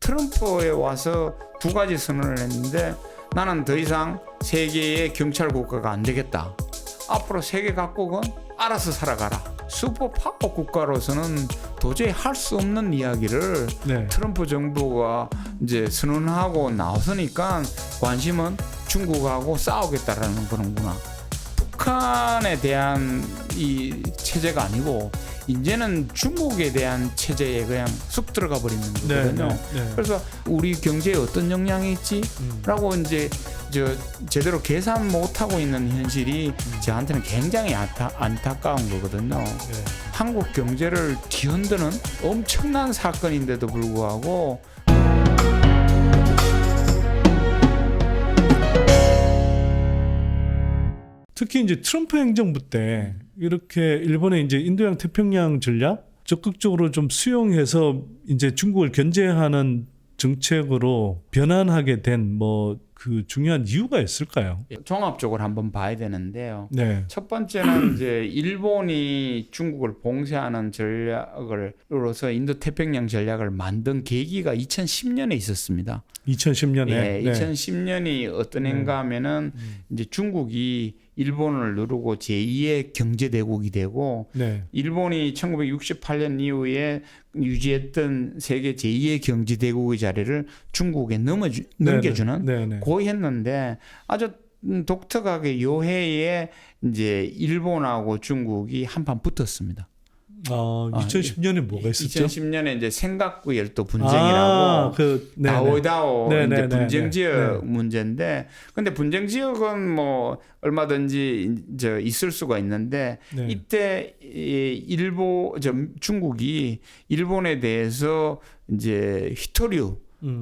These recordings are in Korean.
트럼프에 와서 두 가지 선언을 했는데 나는 더 이상 세계의 경찰 국가가 안 되겠다. 앞으로 세계 각국은 알아서 살아가라. 슈퍼파워 국가로서는 도저히 할 수 없는 이야기를 네. 트럼프 정부가 이제 선언하고 나서니까 관심은 중국하고 싸우겠다라는 거는구나. 북한에 대한 이 체제가 아니고 이제는 중국에 대한 체제에 그냥 쑥 들어가 버리는 거거든요. 네. 그래서 우리 경제에 어떤 영향이 있지라고 이제 제대로 계산 못 하고 있는 현실이 저한테는 굉장히 안타까운 거거든요. 네. 한국 경제를 뒤흔드는 엄청난 사건인데도 불구하고 특히 이제 트럼프 행정부 때 이렇게 일본의 이제 인도양 태평양 전략 적극적으로 좀 수용해서 이제 중국을 견제하는 정책으로 변환하게 된 뭐 그 중요한 이유가 있을까요? 종합적으로 한번 봐야 되는데요. 네. 첫 번째는 이제 일본이 중국을 봉쇄하는 전략으로서 인도 태평양 전략을 만든 계기가 2010년에 있었습니다. 2010년에. 예, 2010년이 어떤 해인가 하면은 이제 중국이 일본을 누르고 제2의 경제 대국이 되고 네. 일본이 1968년 이후에 유지했던 세계 제2의 경제 대국의 자리를 중국에 넘겨주는 네네. 고이 했는데 아주 독특하게 요 해에 이제 일본하고 중국이 한판 붙었습니다. 2010년에 뭐가 있었죠? 2010년에 이제 생각구 열도 분쟁이라고 다오다오 이제 분쟁 지역 문제인데, 근데 분쟁 지역은 뭐 얼마든지 이제 있을 수가 있는데 네. 이때 중국이 일본에 대해서 이제 히토류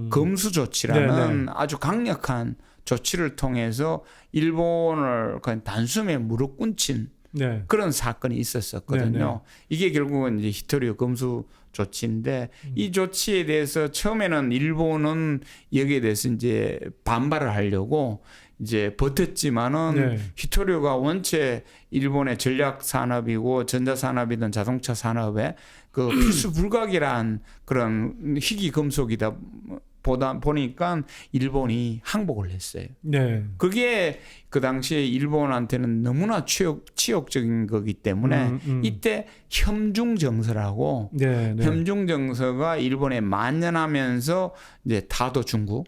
검수 조치라는 아주 강력한 조치를 통해서 일본을 그냥 단숨에 무릎 꿇친 그런 사건이 있었었거든요. 이게 결국은 이제 히토류 검수 조치인데 이 조치에 대해서 처음에는 일본은 여기에 대해서 이제 반발을 하려고 이제 버텼지만은 히토류가 원체 일본의 전략 산업이고 전자 산업이든 자동차 산업에 그 필수 불가결한 그런 희귀 금속이다 보니까 일본이 항복을 했어요. 그게 그 당시에 일본한테는 너무나 치욕적인 거기 때문에 이때 현중정서라고 현중정서가 일본에 만연하면서 이제 다도 중국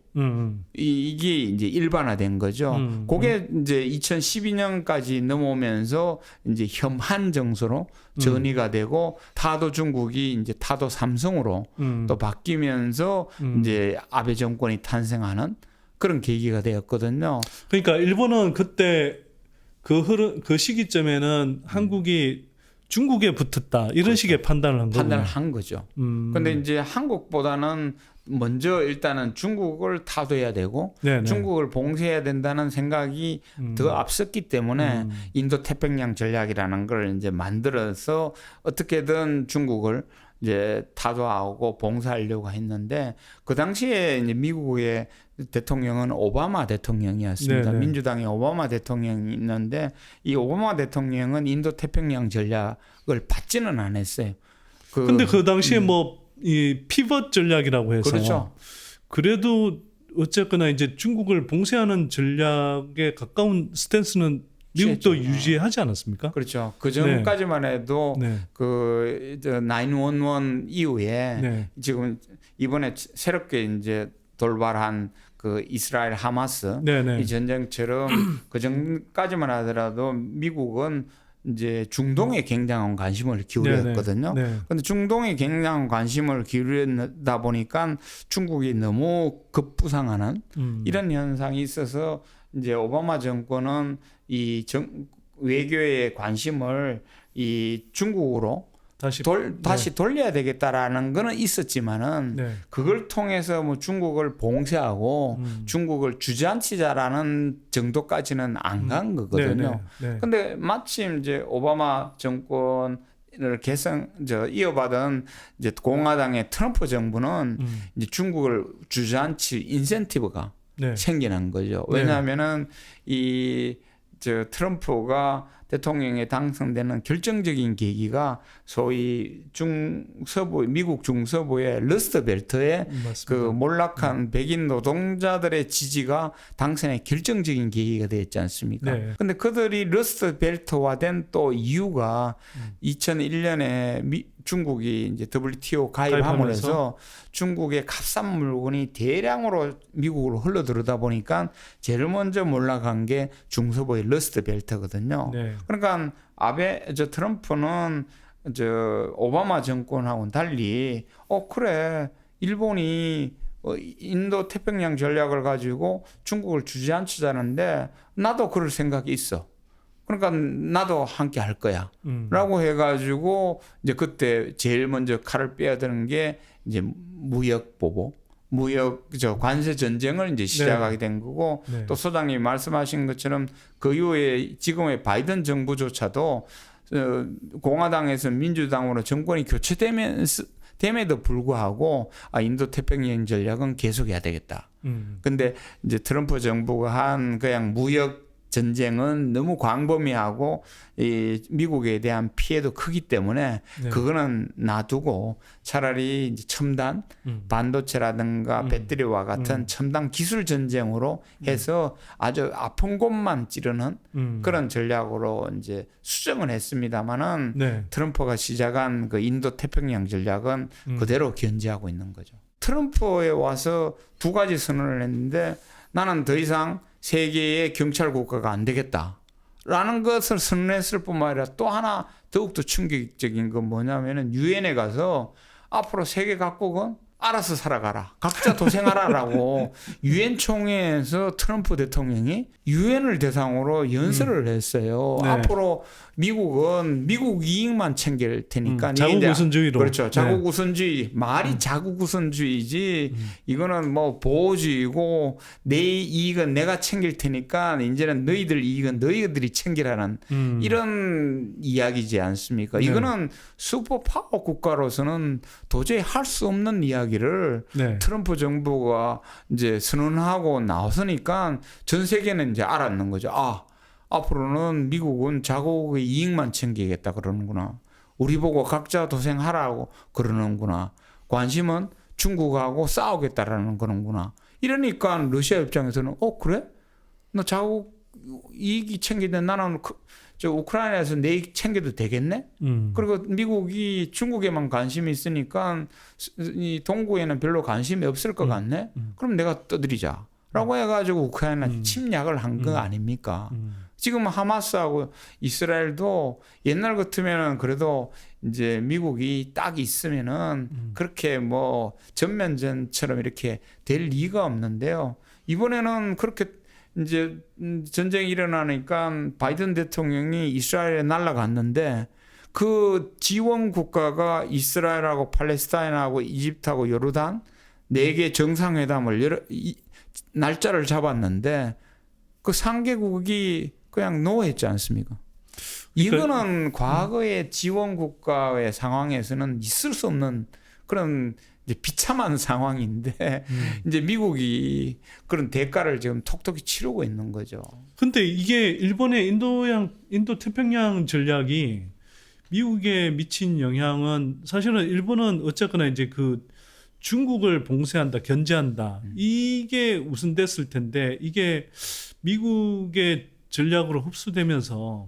이게 이제 일반화된 거죠. 그게 이제 2012년까지 넘어오면서 이제 현한 정서로 전이가 되고 타도 중국이 이제 타도 삼성으로 또 바뀌면서 이제 아베 정권이 탄생하는 그런 계기가 되었거든요. 그러니까 일본은 그때 그 시기점에는 한국이 중국에 붙었다 이런 식의 판단을 한 거군요. 판단을 한 거죠. 근데 이제 한국보다는 먼저 일단은 중국을 타도해야 되고 중국을 봉쇄해야 된다는 생각이 더 앞섰기 때문에 인도 태평양 전략이라는 걸 이제 만들어서 어떻게든 중국을 이제 타도하고 봉쇄하려고 했는데 그 당시에 이제 미국의 대통령은 오바마 대통령이었습니다. 민주당의 오바마 대통령이 있는데 이 오바마 대통령은 인도 태평양 전략을 받지는 않았어요. 근데 그 당시에 뭐 이 피벗 전략이라고 해서 그렇죠. 그래도 어쨌거나 이제 중국을 봉쇄하는 전략에 가까운 스탠스는 미국도 유지하지 않았습니까? 그렇죠. 그 전까지만 해도 그 911 이후에 지금 이번에 새롭게 이제 돌발한 그 이스라엘 하마스 이 전쟁처럼 그 전까지만 하더라도 미국은 이제 중동에 굉장한 관심을 기울였거든요. 그런데 중동에 굉장한 관심을 기울이다 보니까 중국이 너무 급부상하는 이런 현상이 있어서 이제 오바마 정권은 이 외교의 관심을 이 중국으로 다시 돌려야 되겠다라는 거는 있었지만은 그걸 통해서 뭐 중국을 봉쇄하고 중국을 주저앉히자라는 정도까지는 안 간 거거든요. 근데 마침 이제 오바마 정권을 이어받은 이제 공화당의 트럼프 정부는 이제 중국을 주저앉힐 인센티브가 생기는 거죠. 왜냐하면은 이 트럼프가 대통령에 당선되는 결정적인 계기가 소위 미국 중서부의 러스트 벨트의 그 몰락한 백인 노동자들의 지지가 당선의 결정적인 계기가 되었지 않습니까? 네. 근데 그들이 러스트 벨트화된 또 이유가 2001년에 중국이 이제 WTO 가입함으로써 중국의 값싼 물건이 대량으로 미국으로 흘러들어다 보니까 제일 먼저 몰락한 게 중서부의 러스트 벨트거든요. 네. 그러니까 트럼프는 오바마 정권하고는 달리 그래 일본이 인도 태평양 전략을 가지고 중국을 주저앉히자는데 나도 그럴 생각이 있어. 그러니까 나도 함께 할 거야. 라고 해가지고 이제 그때 제일 먼저 칼을 빼앗는 게 이제 무역 관세 전쟁을 이제 시작하게 된 거고 네. 또 소장님이 말씀하신 것처럼 그 이후에 지금의 바이든 정부조차도 공화당에서 민주당으로 정권이 교체됨에도 불구하고 인도 태평양 전략은 계속해야 되겠다. 근데 이제 트럼프 정부가 한 그냥 무역 전쟁은 너무 광범위하고 이 미국에 대한 피해도 크기 때문에 네. 그거는 놔두고 차라리 이제 첨단 반도체라든가 배터리와 같은 첨단 기술 전쟁으로 해서 아주 아픈 곳만 찌르는 그런 전략으로 이제 수정을 했습니다만은 네. 트럼프가 시작한 그 인도 태평양 전략은 그대로 견지하고 있는 거죠. 트럼프에 와서 두 가지 선언을 했는데 나는 더 이상 세계의 경찰 국가가 안 되겠다라는 것을 선언했을 뿐만 아니라 또 하나 더욱더 충격적인 건 뭐냐면은 유엔에 가서 앞으로 세계 각국은 알아서 살아가라. 각자 도생하라라고 유엔 총회에서 트럼프 대통령이 유엔을 대상으로 연설을 했어요. 네. 앞으로 미국은 미국 이익만 챙길 테니까. 자국 우선주의로. 그렇죠. 자국 네. 우선주의. 말이 자국 우선주의지 이거는 뭐 보호주의고 내 이익은 내가 챙길 테니까 이제는 너희들 이익은 너희들이 챙기라는 이런 이야기지 않습니까? 네. 이거는 슈퍼파워 국가로서는 도저히 할 수 없는 이야기를 네. 트럼프 정부가 이제 선언하고 나서니까 전 세계는 이제 알았는 거죠. 앞으로는 미국은 자국의 이익만 챙기겠다 그러는구나. 우리 보고 각자 도생하라고 그러는구나. 관심은 중국하고 싸우겠다라는 거는구나. 이러니까 러시아 입장에서는 그래? 너 자국 이익이 챙기는데 나는 우크라이나에서 내 이익 챙겨도 되겠네? 그리고 미국이 중국에만 관심이 있으니까 이 동구에는 별로 관심이 없을 것 같네? 그럼 내가 떠들이자. 라고 해가지고 우크라이나 침략을 한 거 아닙니까? 지금 하마스하고 이스라엘도 옛날 같으면은 그래도 이제 미국이 딱 있으면은 그렇게 뭐 전면전처럼 이렇게 될 리가 없는데요. 이번에는 그렇게 이제 전쟁이 일어나니까 바이든 대통령이 이스라엘에 날아갔는데 그 지원 국가가 이스라엘하고 팔레스타인하고 이집트하고 요르단 4개 정상회담을 날짜를 잡았는데 그 3개국이 그냥 노했지 않습니까? 이거는 과거의 지원 국가의 상황에서는 있을 수 없는 그런 이제 비참한 상황인데 이제 미국이 그런 대가를 지금 톡톡히 치르고 있는 거죠. 근데 이게 일본의 인도 태평양 전략이 미국에 미친 영향은 사실은 일본은 어쨌거나 이제 그 중국을 봉쇄한다, 견제한다. 이게 우선됐을 텐데 이게 미국의 전략으로 흡수되면서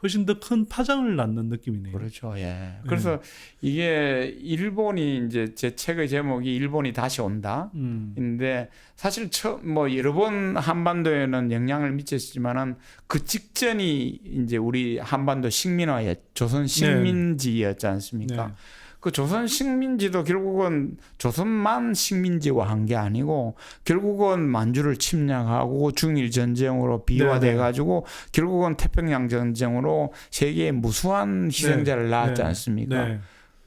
훨씬 더 큰 파장을 낳는 느낌이네요. 그렇죠. 예. 그래서 이게 일본이 이제 제 책의 제목이 일본이 다시 온다. 인데 사실 뭐 여러 번 한반도에는 영향을 미쳤지만은 그 직전이 이제 우리 한반도 조선 식민지였지 않습니까? 네. 그 조선 식민지도 결국은 조선만 식민지화한 게 아니고 결국은 만주를 침략하고 중일 전쟁으로 비화돼 가지고 결국은 태평양 전쟁으로 세계에 무수한 희생자를 낳았지 않습니까? 네.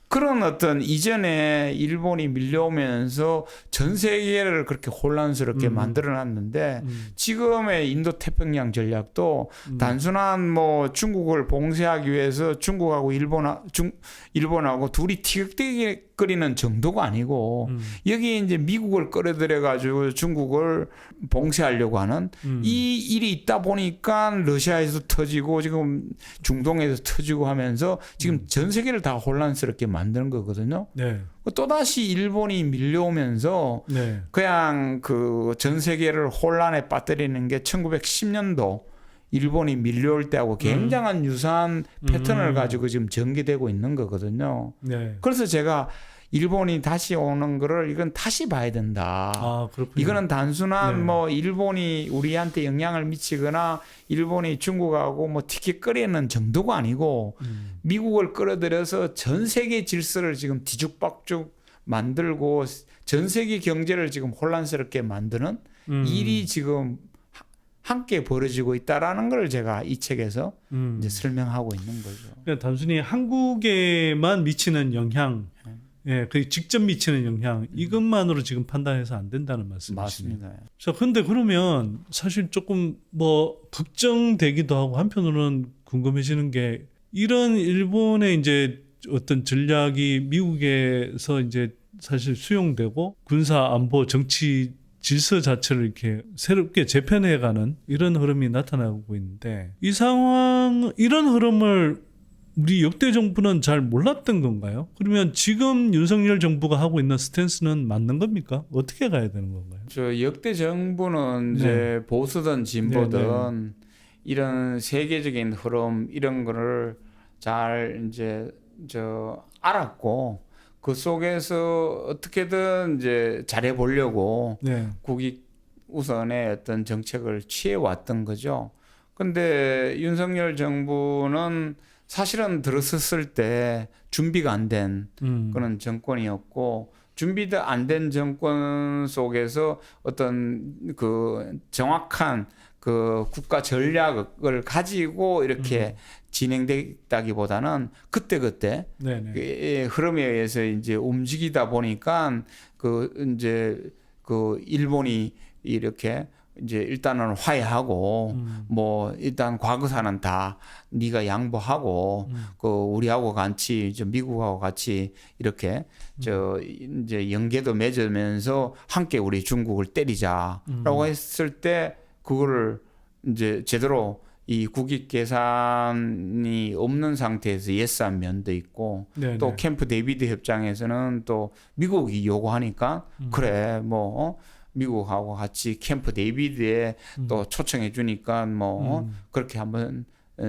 그런 어떤 이전에 일본이 밀려오면서 전 세계를 그렇게 혼란스럽게 만들어놨는데 지금의 인도 태평양 전략도 단순한 뭐 중국을 봉쇄하기 위해서 중국하고 일본하고 둘이 티격태격 틱틱거리는 정도가 아니고 여기에 이제 미국을 끌어들여 가지고 중국을 봉쇄하려고 하는 이 일이 있다 보니까 러시아에서 터지고 지금 중동에서 터지고 하면서 지금 전 세계를 다 혼란스럽게 만드는 거거든요. 네. 또다시 일본이 밀려오면서 네. 그냥 그 전 세계를 혼란에 빠뜨리는 게 1910년도 일본이 밀려올 때하고 굉장한 유사한 패턴을 가지고 지금 전개되고 있는 거거든요. 네. 그래서 제가 일본이 다시 오는 거를 이건 다시 봐야 된다. 아, 그렇군요. 이거는 단순한 네. 뭐 일본이 우리한테 영향을 미치거나 일본이 중국하고 뭐 티켓거리는 정도가 아니고 미국을 끌어들여서 전 세계 질서를 지금 뒤죽박죽 만들고 전 세계 경제를 지금 혼란스럽게 만드는 일이 지금 함께 벌어지고 있다라는 걸 제가 이 책에서 이제 설명하고 있는 거죠. 그러니까 단순히 한국에만 미치는 영향, 예, 그 직접 미치는 영향 이것만으로 지금 판단해서 안 된다는 말씀이시네요. 맞습니다. 자, 근데 그러면 사실 조금 뭐 걱정되기도 하고 한편으로는 궁금해지는 게 이런 일본의 이제 어떤 전략이 미국에서 이제 사실 수용되고 군사 안보 정치 질서 자체를 이렇게 새롭게 재편해가는 이런 흐름이 나타나고 있는데 이 상황, 이런 흐름을 우리 역대 정부는 잘 몰랐던 건가요? 그러면 지금 윤석열 정부가 하고 있는 스탠스는 맞는 겁니까? 어떻게 가야 되는 건가요? 저 역대 정부는 이제 보수든 진보든 이런 세계적인 흐름 이런 거를 잘 이제 알았고 그 속에서 어떻게든 이제 잘해 보려고 국익 우선의 어떤 정책을 취해 왔던 거죠. 근데 윤석열 정부는 사실은 들어섰을 때 준비가 안 된 그런 정권이었고 준비도 안 된 정권 속에서 어떤 그 정확한 그 국가 전략을 가지고 이렇게 진행됐다기보다는 그때그때 흐름에 의해서 이제 움직이다 보니까 그 이제 그 일본이 이렇게 이제 일단은 화해하고 뭐 일단 과거사는 다 네가 양보하고 그 우리하고 같이 이제 미국하고 같이 이렇게 이제 연계도 맺으면서 함께 우리 중국을 때리자라고 했을 때 그거를 이제 제대로 이 국익 계산이 없는 상태에서 예스한 면도 있고 또 캠프 데이비드 협정에서는 또 미국이 요구하니까 그래 뭐 미국하고 같이 캠프 데이비드에 또 초청해 주니까 뭐 그렇게 한번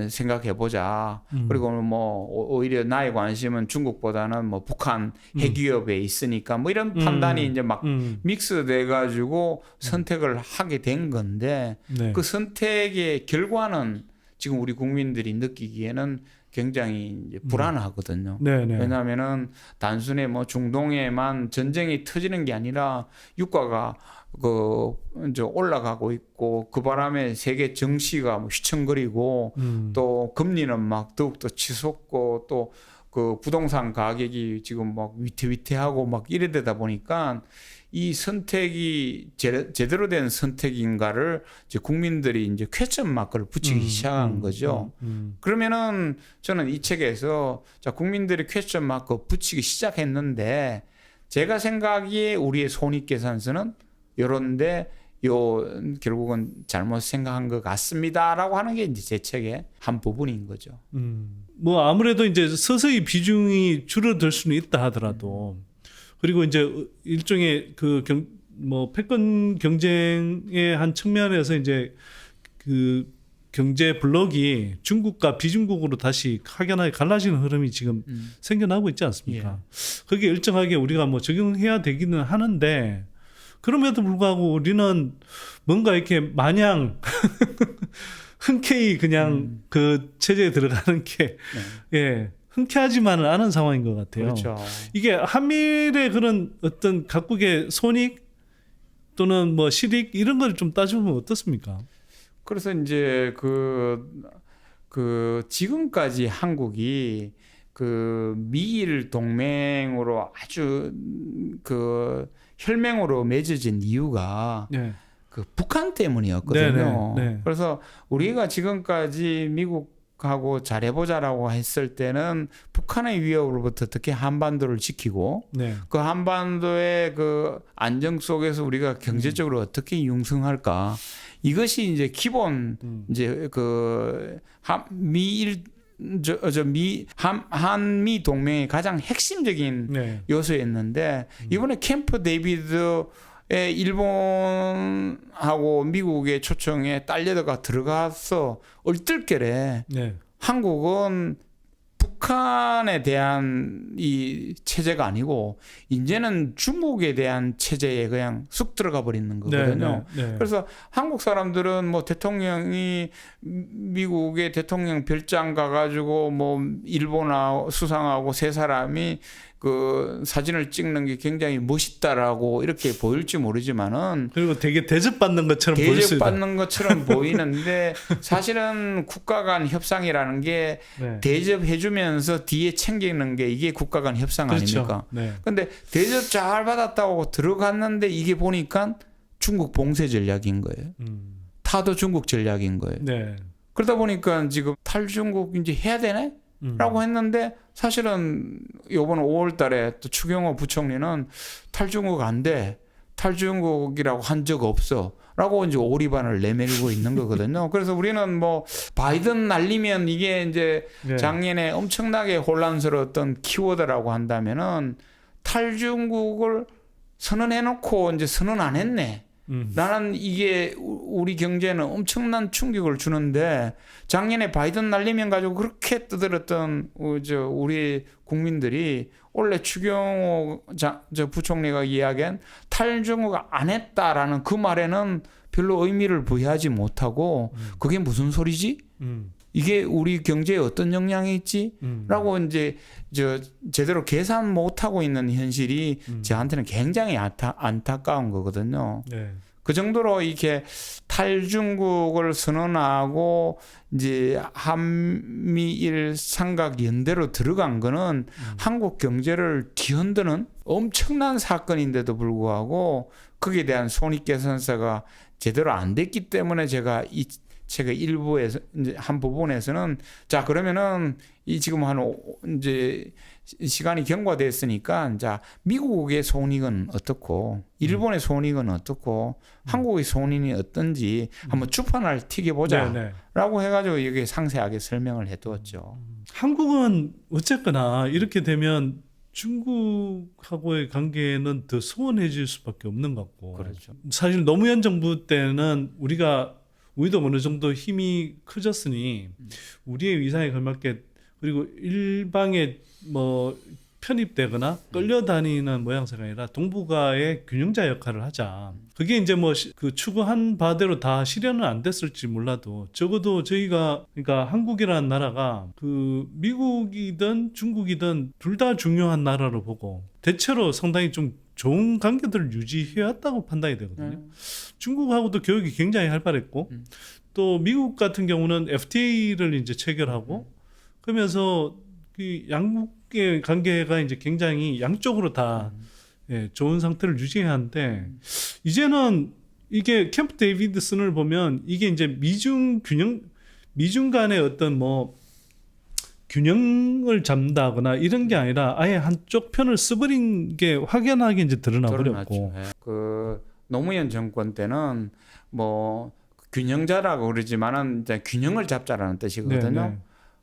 생각해 보자. 그리고 뭐 오히려 나의 관심은 중국보다는 뭐 북한 핵위협에 있으니까 뭐 이런 판단이 이제 막 믹스돼 가지고 선택을 하게 된 건데 그 선택의 결과는 지금 우리 국민들이 느끼기에는 굉장히 이제 불안하거든요. 왜냐하면은 단순히 뭐 중동에만 전쟁이 터지는 게 아니라 유가가 그 이제 올라가고 있고 그 바람에 세계 증시가 뭐 휘청거리고 또 금리는 막 더욱더 치솟고 또 그 부동산 가격이 지금 막 위태위태하고 막 이래 되다 보니까 이 선택이 제대로 된 선택인가를 이제 국민들이 이제 퀘스천 마크를 붙이기 시작한 거죠. 그러면은 저는 이 책에서 자 국민들이 퀘스천 마크 붙이기 시작했는데 제가 생각하기에 우리의 손익계산서는 요런데 결국은 잘못 생각한 것 같습니다라고 하는 게 이제 제 책의 한 부분인 거죠. 뭐 아무래도 이제 서서히 비중이 줄어들 수는 있다 하더라도 그리고 이제 일종의 그 뭐 패권 경쟁의 한 측면에서 이제 그 경제 블록이 중국과 비중국으로 다시 확연하게 갈라지는 흐름이 지금 생겨나고 있지 않습니까? 그게 일정하게 우리가 뭐 적용해야 되기는 하는데 그럼에도 불구하고 우리는 뭔가 이렇게 마냥 흔쾌히 그냥 그 체제에 들어가는 게 흔쾌하지만은 않은 상황인 것 같아요. 그렇죠. 이게 한미일의 그런 어떤 각국의 손익 또는 뭐 실익 이런 걸 좀 따져보면 어떻습니까? 그래서 이제 그 지금까지 한국이 그 미일 동맹으로 아주 그 혈맹으로 맺어진 이유가 그 북한 때문이었거든요. 그래서 우리가 지금까지 미국 중국하고 잘해보자라고 했을 때는 북한의 위협으로부터 어떻게 한반도를 지키고 네. 그 한반도의 그 안정 속에서 우리가 경제적으로 어떻게 융성할까 이것이 이제 기본 이제 그 한미 동맹의 가장 핵심적인 네. 요소였는데 이번에 캠프 데이비드의 일본하고 미국의 초청에 딸려다가 들어가서 얼떨결에 네. 한국은 북한에 대한 이 체제가 아니고 이제는 중국에 대한 체제에 그냥 쑥 들어가 버리는 거거든요. 네, 네, 네. 그래서 한국 사람들은 뭐 대통령이 미국의 대통령 별장 가가지고 뭐 일본하고 수상하고 세 사람이 그 사진을 찍는 게 굉장히 멋있다라고 이렇게 보일지 모르지만은 그리고 되게 대접받는 것처럼 보일 수 있다. 대접받는 것처럼 보이는데 사실은 국가 간 협상이라는 게 네. 대접해주면서 뒤에 챙기는 게 이게 국가 간 협상 그렇죠. 아닙니까? 네. 근데 대접 잘 받았다고 들어갔는데 이게 보니까 중국 봉쇄 전략인 거예요. 타도 중국 전략인 거예요. 네. 그러다 보니까 지금 탈중국 이제 해야 되네? 라고 했는데 사실은 이번 5월 달에 또 추경호 부총리는 탈중국 안 돼. 탈중국이라고 한 적 없어. 라고 이제 오리반을 내밀고 있는 거거든요. 그래서 우리는 뭐 바이든 날리면 이게 이제 네. 작년에 엄청나게 혼란스러웠던 키워드라고 한다면은 탈중국을 선언해놓고 이제 선언 안 했네. 나는 이게 우리 경제에는 엄청난 충격을 주는데 작년에 바이든 날리면 가지고 그렇게 떠들었던 우리 국민들이 원래 추경호 저 부총리가 이야기한 탈중국 안 했다라는 그 말에는 별로 의미를 부여하지 못하고 그게 무슨 소리지? 이게 우리 경제에 어떤 영향이 있지? 라고 이제 제대로 계산 못하고 있는 현실이 저한테는 굉장히 안타까운 거거든요. 네. 그 정도로 이렇게 탈중국을 선언하고 이제 한미일 삼각 연대로 들어간 거는 한국 경제를 뒤흔드는 엄청난 사건인데도 불구하고 거기에 대한 손익계산서가 제대로 안 됐기 때문에 제가 이 책의 일부에서 이제 한 부분에서는 자 그러면은 이 지금 이제 시간이 경과됐으니까 자 미국의 손익은 어떻고 일본의 손익은 어떻고 한국의 손익이 어떤지 한번 주판을 튀겨보자라고 해가지고 여기 상세하게 설명을 해두었죠. 한국은 어쨌거나 이렇게 되면 중국하고의 관계는 더 소원해질 수밖에 없는 것 같고 그렇죠. 사실 노무현 정부 때는 우리도 어느 정도 힘이 커졌으니 우리의 위상에 걸맞게 그리고 일방에 뭐 편입되거나 끌려다니는 모양새가 아니라 동북아의 균형자 역할을 하자. 그게 이제 뭐 그 추구한 바대로 다 실현은 안 됐을지 몰라도 적어도 저희가 그러니까 한국이라는 나라가 그 미국이든 중국이든 둘 다 중요한 나라로 보고 대체로 상당히 좀 좋은 관계들을 유지해왔다고 판단이 되거든요. 중국하고도 교역이 굉장히 활발했고 또 미국 같은 경우는 FTA를 이제 체결하고 그러면서 그 양국의 관계가 이제 굉장히 양쪽으로 다 좋은 상태를 유지해야 하는데 이제는 이게 캠프 데이비드슨을 보면 이게 이제 미중 간의 어떤 뭐 균형을 잡는다거나 이런 게 아니라 아예 한쪽 편을 써버린 게 확연하게 이제 드러나 버렸고. 그 노무현 정권 때는 뭐 균형자라고 그러지만은 이제 균형을 잡자라는 뜻이거든요. 네, 네.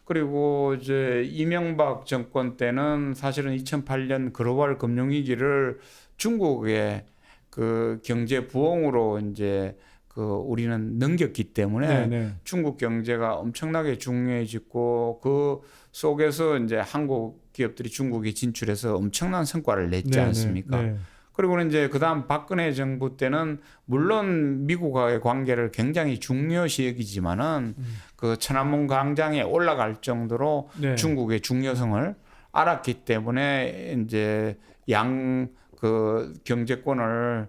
그리고 이제 이명박 정권 때는 사실은 2008년 글로벌 금융위기를 중국의 그 경제 부흥으로 이제 그 우리는 넘겼기 때문에 네. 중국 경제가 엄청나게 중요해졌고 그 속에서 이제 한국 기업들이 중국에 진출해서 엄청난 성과를 냈지 않습니까? 네. 그리고 이제 그다음 박근혜 정부 때는 물론 미국과의 관계를 굉장히 중요시 여기지만은 그 천안문 광장에 올라갈 정도로 중국의 중요성을 알았기 때문에 이제 그 경제권을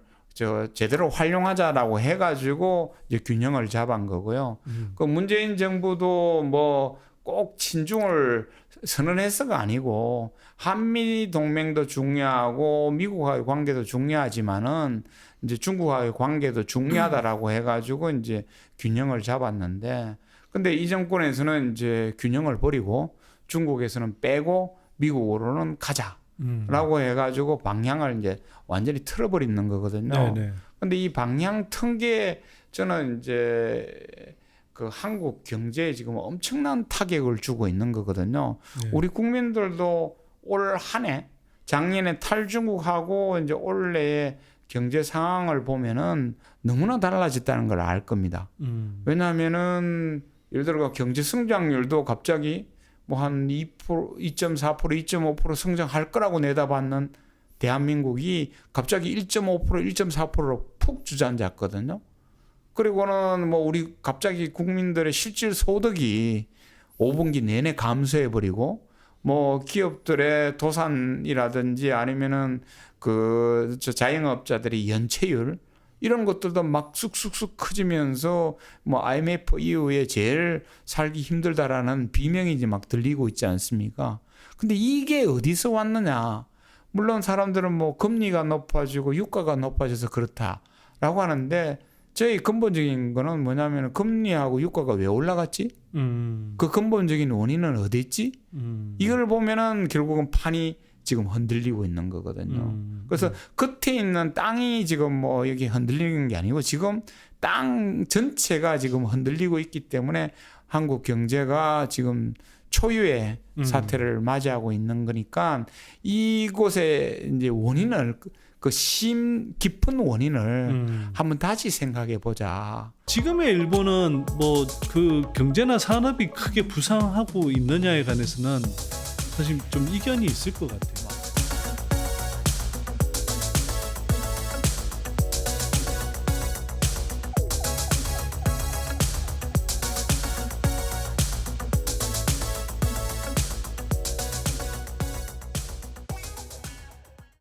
제대로 활용하자라고 해가지고 이제 균형을 잡은 거고요. 그 문재인 정부도 뭐 꼭 친중을 선언해서가 아니고 한미 동맹도 중요하고 미국과의 관계도 중요하지만은 이제 중국과의 관계도 중요하다라고 해가지고 이제 균형을 잡았는데 근데 이 정권에서는 이제 균형을 버리고 중국에서는 빼고 미국으로는 가자라고 해가지고 방향을 이제 완전히 틀어버리는 거거든요. 네네. 근데 이 방향 튼 게 저는 이제 그 한국 경제에 지금 엄청난 타격을 주고 있는 거거든요. 네. 우리 국민들도 올 한 해 작년에 탈중국하고 이제 올해의 경제 상황을 보면은 너무나 달라졌다는 걸 알 겁니다. 왜냐하면은 예를 들어 경제 성장률도 갑자기 뭐 한 2%, 2.4%, 2.5% 성장할 거라고 내다봤는 대한민국이 갑자기 1.5%, 1.4%로 푹 주저앉았거든요. 그리고는 뭐 우리 갑자기 국민들의 실질 소득이 5분기 내내 감소해버리고 뭐 기업들의 도산이라든지 아니면은 그 자영업자들의 연체율 이런 것들도 막 쑥쑥쑥 커지면서 뭐 IMF 이후에 제일 살기 힘들다라는 비명이 이제 막 들리고 있지 않습니까? 근데 이게 어디서 왔느냐? 물론 사람들은 뭐 금리가 높아지고 유가가 높아져서 그렇다라고 하는데 저희 근본적인 거는 뭐냐면 금리하고 유가가 왜 올라갔지? 그 근본적인 원인은 어디 있지? 이걸 보면은 결국은 판이 지금 흔들리고 있는 거거든요. 그래서 끝에 있는 땅이 지금 뭐 여기 흔들리는 게 아니고 지금 땅 전체가 지금 흔들리고 있기 때문에 한국 경제가 지금 초유의 사태를 맞이하고 있는 거니까 이곳에 이제 원인을 그 깊은 원인을 한번 다시 생각해 보자. 지금의 일본은 뭐 그 경제나 산업이 크게 부상하고 있느냐에 관해서는 사실 좀 이견이 있을 것 같아요.